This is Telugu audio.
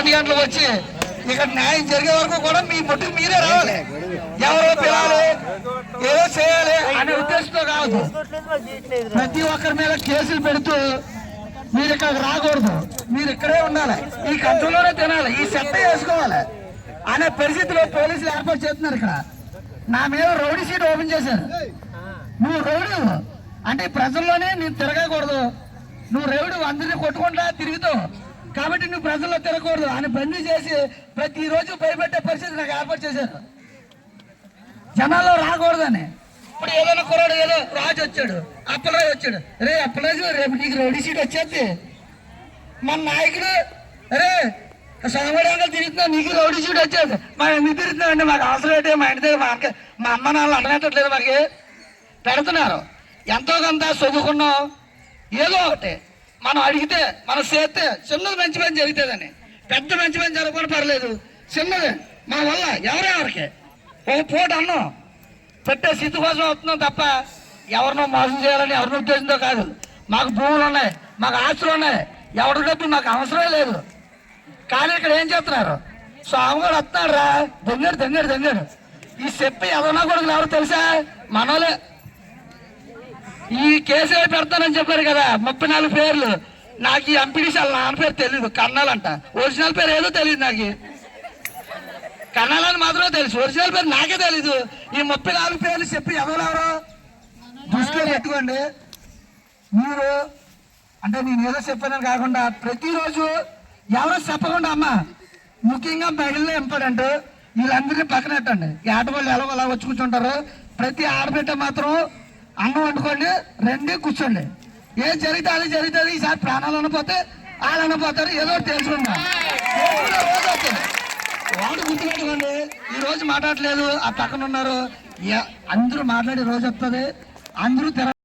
10 గంటలకు వచ్చి ఇక్కడ న్యాయం జరిగే వరకు కూడా మీ మట్టుకు మీరే రావాలి. ఎవరో పిలాలి ఏదో చేయాలి అనే ఉద్దేశంతో కాదు. ప్రతి ఒక్కరి మీద కేసులు పెడుతూ మీరు ఇక్కడికి రాకూడదు, మీరు ఇక్కడే ఉండాలి, ఈ కంట్రోల్లోనే తినాలి, ఈ సెట్ వేసుకోవాలి అనే పరిస్థితిలో పోలీసులు ఏర్పాటు చేస్తున్నారు. ఇక్కడ నా మీద రౌడీ షీట్ ఓపెన్ చేశారు. నువ్వు రౌడీ అంటే ప్రజల్లోనే నేను తిరగకూడదు, నువ్వు రౌడీ అందరినీ కొట్టుకుంటా తిరుగుతావు కాబట్టి నువ్వు ప్రజల్లో తిరగకూడదు అని బందీ చేసి ప్రతిరోజు భయపెట్టే పరిస్థితి నాకు ఏర్పాటు చేశారు. జనాల్లో రాకూడదని. ఇప్పుడు ఏదైనా కుర్రాడు ఏదో రాజు వచ్చాడు, అప్పలరాజు వచ్చాడు, రే అప్పలరాజు రేపు నీకు రౌడీ సీట్ వచ్చేది. మన నాయకుడు అరే సోమవారంగా తిరుగుతున్నా నీకు రౌడీ సీట్ వచ్చేది. మనం ఎందుకు తిరుగుతున్నామండి, మాకు అవసరం ఏంటి, మా ఇంటి దగ్గర మా అమ్మ నాన్నలు అంటనట్లేదు, మాకు పెడుతున్నారు. ఎంతో కొంత చదువుకున్నాం, ఏదో ఒకటి మనం అడిగితే మనం చేస్తే చిన్నది మంచి పని జరుగుతుందని. పెద్ద మంచి పని జరగకుండా పర్లేదు, చిన్నది మా వల్ల ఎవరెవరికి ఒక పూట అన్నం పెట్టే స్థితి కోసం వస్తున్నాం తప్ప ఎవరినో మోసం చేయాలని ఎవరినో ఉద్దేశంతో కాదు. మాకు భూములు ఉన్నాయి, మాకు ఆస్తులు ఉన్నాయి, ఎవరి డబ్బు మాకు అవసరం లేదు. కానీ ఇక్కడ ఏం చేస్తున్నారు, స్వామిగారు వస్తున్నాడు రా దొంగడు ఈ చెప్పి ఎవరన్నా కొడుకులు ఎవరు తెలుసా, మనోలే. ఈ కేసు పెడతానని చెప్పారు కదా 34 పేర్లు. నాకు ఈ ఎంపీడీసీ వాళ్ళ నాన్న పేరు తెలీదు, కన్నాలంట. ఒరిజినల్ పేరు ఏదో తెలియదు నాకు, కన్నాలని మాత్రమే తెలుసు, ఒరిజినల్ పేరు నాకే తెలీదు. ఈ 34 పేర్లు చెప్పి ఎవరెవరో దృష్టిలో పెట్టుకోండి. మీరు అంటే నేను ఏదో చెప్పానని కాకుండా ప్రతిరోజు ఎవరో చెప్పకుండా అమ్మ ముఖ్యంగా మహిళలు ఇంపార్టెంట్ వీళ్ళందరినీ పక్కనెట్టండి. ఆటవాళ్ళు ఎలా అలా వచ్చి కూర్చుంటారు. ప్రతి ఆడబిడ్డ మాత్రం అన్నం వండుకోండి, రండి కూర్చోండి. ఏం జరిగితే అది జరుగుతుంది. ఈసారి ప్రాణాలు అనిపోతే వాళ్ళు అనిపోతారు, ఏదో తెలుసుకుంటా వాడు గుర్తుపెట్టుకోండి. ఈ రోజు మాట్లాడలేదు, ఆ పక్కన ఉన్నారు, అందరూ మాట్లాడే రోజు వస్తుంది, అందరూ